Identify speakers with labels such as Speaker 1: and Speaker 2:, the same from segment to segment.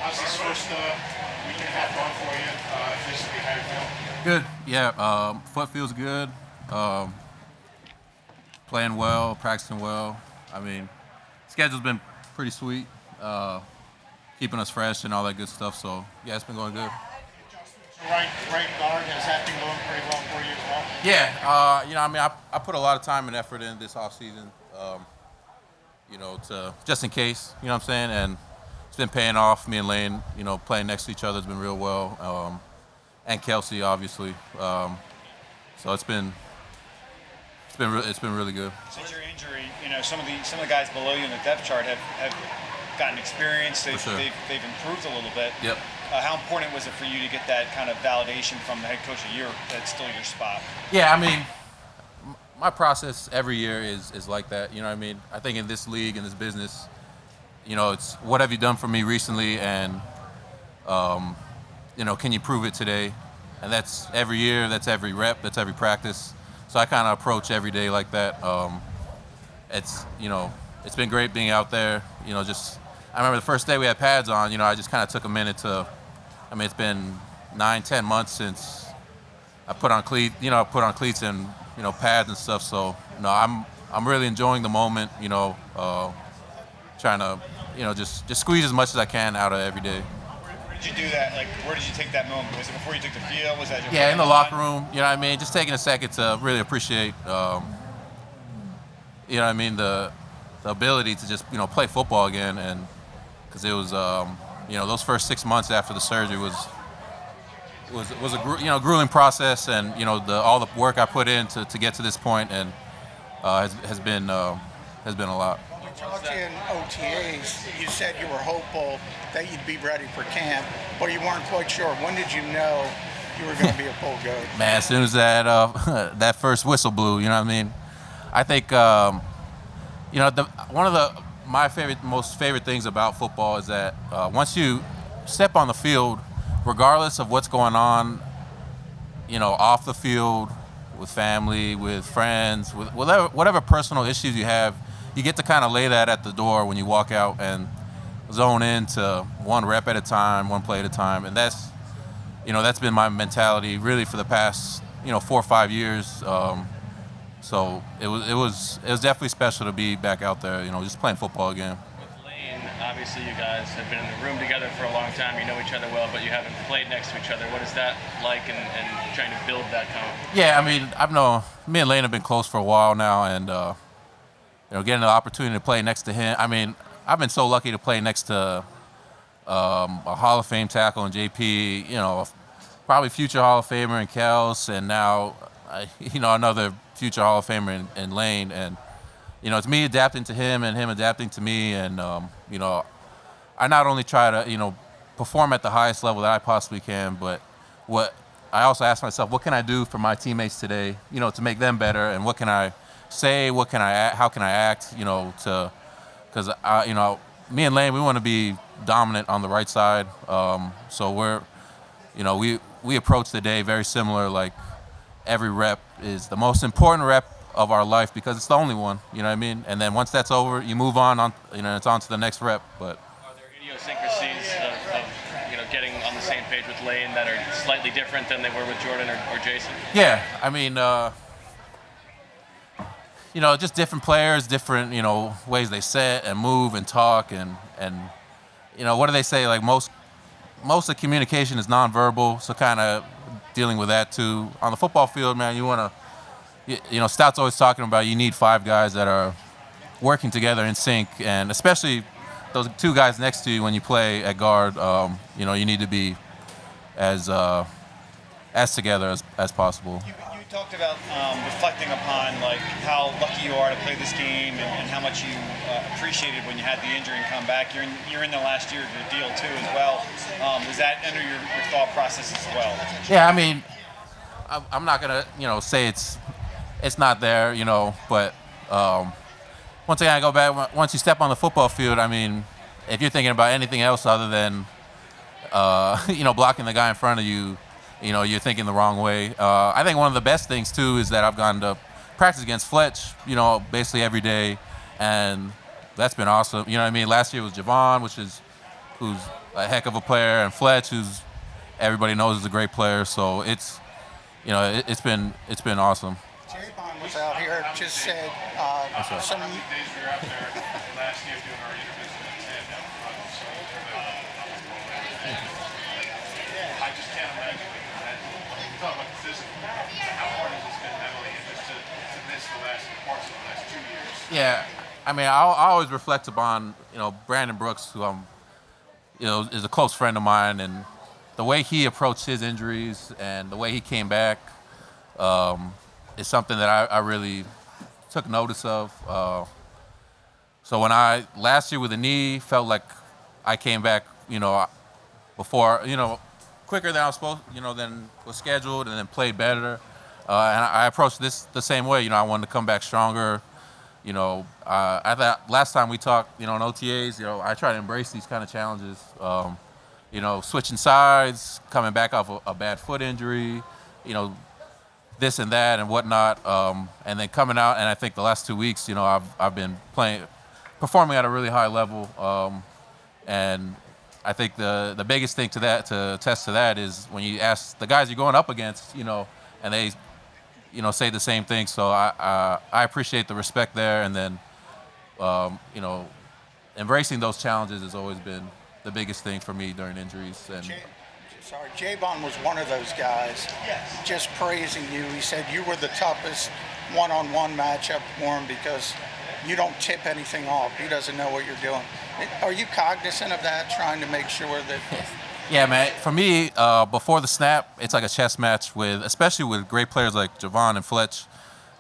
Speaker 1: How's this first week and a half gone for you? Physically, how you feel?
Speaker 2: Good. Yeah. Foot feels good. Um, Playing well, practicing well. I mean, schedule's been pretty sweet. Uh, Keeping us fresh and all that good stuff. So yeah, it's been going good.
Speaker 1: So right guard, has that been going pretty well for you as well?
Speaker 2: Yeah. I mean, I put a lot of time and effort in this off season. To just in case. You know what I'm saying? And it's been paying off. Me and Lane, playing next to each other has been real well. And Kelsey, obviously. So it's been really good.
Speaker 3: Since your injury, some of the guys below you in the depth chart have gotten experience. They've,
Speaker 2: For sure.
Speaker 3: they've improved a little bit.
Speaker 2: Yep.
Speaker 3: How important was it for you to get that kind of validation from the head coach that's still your spot?
Speaker 2: Yeah, I mean, my process every year is like that. You know what I mean? I think in this league, in this business, it's what have you done for me recently, and can you prove it today? And that's every year, that's every rep, that's every practice. So I kind of approach every day like that. It's been great being out there. I remember the first day we had pads on. I just kind of took a minute to. I mean, it's been 9, 10 months since I put on cleats and pads and stuff. So I'm really enjoying the moment. Trying to just squeeze as much as I can out of every day.
Speaker 3: Where did you do that? Like, where did you take that moment? Was it before you took the field? Was that your
Speaker 2: Yeah, in the locker room. You know what I mean? Just taking a second to really appreciate. The ability to just play football again, and because it was those first 6 months after the surgery was a grueling process, and all the work I put in to get to this point, and has been a lot.
Speaker 4: We talked in OTAs. You said you were hopeful that you'd be ready for camp, but you weren't quite sure. When did you know you were going to be a full go?
Speaker 2: Man, as soon as that that first whistle blew, you know what I mean. I think one of my most favorite things about football is that once you step on the field, regardless of what's going on, off the field, with family, with friends, with whatever personal issues you have, you get to kind of lay that at the door when you walk out and zone into one rep at a time, one play at a time, and that's been my mentality really for the past 4 or 5 years. So it was definitely special to be back out there, just playing football again.
Speaker 5: With Lane, obviously you guys have been in the room together for a long time. You know each other well, but you haven't played next to each other. What is that like, and trying to build that kind of?
Speaker 2: Yeah, I mean, me and Lane have been close for a while now, and getting the opportunity to play next to him. I mean, I've been so lucky to play next to a Hall of Fame tackle in JP, probably future Hall of Famer in Kels, and now another future Hall of Famer in Lane, and it's me adapting to him and him adapting to me, and I not only try to perform at the highest level that I possibly can, but what I also ask myself, what can I do for my teammates today, to make them better, and what can I say, how can I act, because me and Lane, we want to be dominant on the right side, so we approach the day very similar, like every rep is the most important rep of our life because it's the only one, you know what I mean? And then once that's over, you move on, it's on to the next rep. But
Speaker 5: Are there idiosyncrasies of getting on the same page with Lane that are slightly different than they were with Jordan or Jason?
Speaker 2: yeah, I mean, just different players, different, ways they set and move and talk and what do they say? Like most of the communication is nonverbal, so kind of dealing with that too. On the football field, man, you want to, Stout's always talking about you need 5 guys that are working together in sync, and especially those 2 guys next to you when you play at guard, you need to be as together as possible.
Speaker 3: You talked about reflecting upon like how lucky you are to play this game and how much you appreciated when you had the injury and come back. You're in the last year of your deal too as well. Was that under your thought process as well?
Speaker 2: Yeah, I mean, I'm not gonna say it's not there, but once again I go back. Once you step on the football field, I mean, if you're thinking about anything else other than blocking the guy in front of you, you're thinking the wrong way. I think one of the best things too is that I've gone to practice against Fletch, basically every day, and that's been awesome. You know what I mean? Last year was Javon, who's a heck of a player, and Fletch, who's everybody knows is a great player. So it's it's been awesome.
Speaker 4: Javon was out here, just said some.
Speaker 1: Days we were out there last year doing our interviews in the tent out front, so I just can't imagine that. You talk about the physical. How hard has this been mentally, and just to miss the last parts of the last 2 years?
Speaker 2: Yeah, I mean, I always reflect upon Brandon Brooks, who is a close friend of mine, and the way he approached his injuries and the way he came back is something that I really took notice of. So when last year with the knee, felt like I came back, before, quicker than I was supposed, than was scheduled, and then played better. And I approached this the same way. I wanted to come back stronger. I thought last time we talked, in OTAs, I try to embrace these kind of challenges. Switching sides, coming back off a bad foot injury, this and that and whatnot, and then coming out. And I think the last 2 weeks, I've been performing at a really high level, and I think the biggest thing to attest to that is when you ask the guys you're going up against, and they say the same thing. So I appreciate the respect there, and then embracing those challenges has always been the biggest thing for me during injuries. And
Speaker 4: Javon was one of those guys, just praising you. He said you were the toughest one-on-one matchup for him because you don't tip anything off. He doesn't know what you're doing. Are you cognizant of that, trying to make sure that?
Speaker 2: Yeah, man. For me, before the snap, it's like a chess match especially with great players like Javon and Fletch.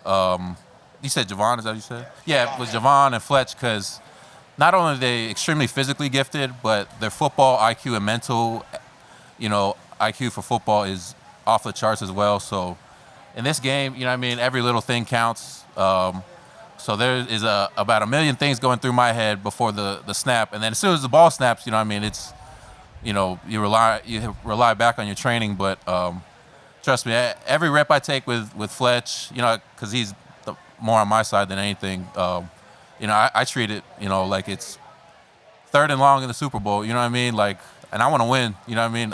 Speaker 2: You said Javon, is that what you said? Yeah, with Javon and Fletch, because not only are they extremely physically gifted, but their football IQ and mental, IQ for football is off the charts as well. So in this game, every little thing counts. So there is about a million things going through my head before the snap, and then as soon as the ball snaps, it's you rely back on your training. But trust me, every rep I take with Fletch, because he's more on my side than anything. I treat it, like it's 3rd and long in the Super Bowl. You know what I mean? Like, and I want to win. You know what I mean?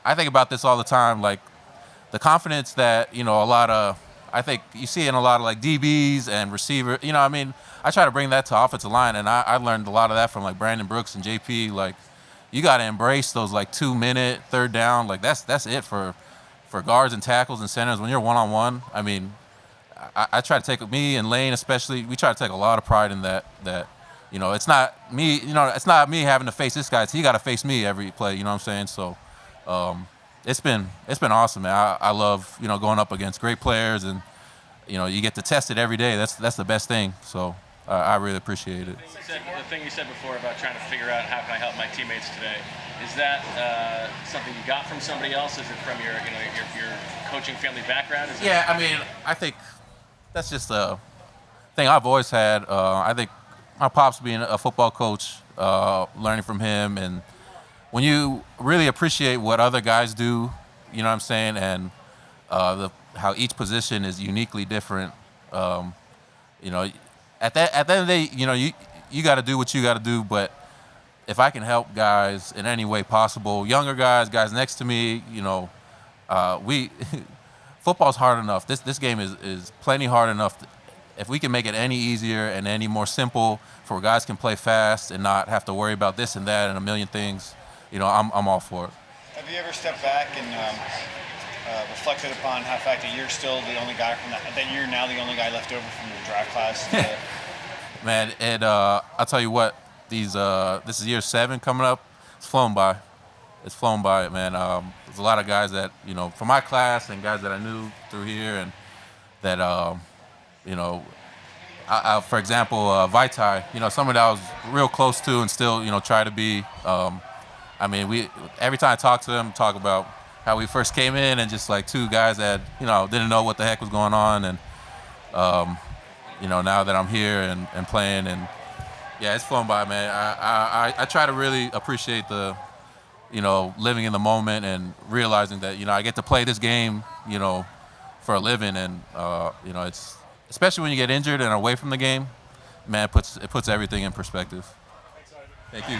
Speaker 2: I think about this all the time, like the confidence that I think you see in a lot of like DBs and receiver. I try to bring that to offensive line, and I learned a lot of that from like Brandon Brooks and JP. Like, you got to embrace those like 2-minute 3rd down. Like that's it for guards and tackles and centers when you're one-on-one. I try to take, me and Lane especially, we try to take a lot of pride in that it's not me, it's not me having to face this guy. He got to face me every play. You know what I'm saying? So it's been awesome, man. I love going up against great players, and you get to test it every day. That's the best thing. So I really appreciate it.
Speaker 5: The thing you said before about trying to figure out how can I help my teammates today, is that something you got from somebody else? Is it from your coaching family background?
Speaker 2: I think that's just a thing I've always had. I think my pops being a football coach, learning from him, and when you really appreciate what other guys do, you know what I'm saying, and how each position is uniquely different. At the end of the day, you got to do what you got to do. But if I can help guys in any way possible, younger guys next to me, football's hard enough. This game is plenty hard enough. If we can make it any easier and any more simple for guys can play fast and not have to worry about this and that and a million things, I'm all for it.
Speaker 3: Have you ever stepped back and reflected upon how the fact that you're still the only guy that you're now the only guy left over from your draft class?
Speaker 2: Man, I'll tell you what, this is year 7 coming up. It's flown by. It's flown by, man. There's a lot of guys that, from my class and guys that I knew through here, and that, for example, Vaitai, someone that I was real close to and still, try to be. Every time I talk to him, talk about how we first came in and just like 2 guys that, didn't know what the heck was going on. And, now that I'm here and playing, and yeah, it's flown by, man. I try to really appreciate the, living in the moment and realizing that, I get to play this game, for a living. And, it's, especially when you get injured and away from the game, man, it puts everything in perspective. Thank you.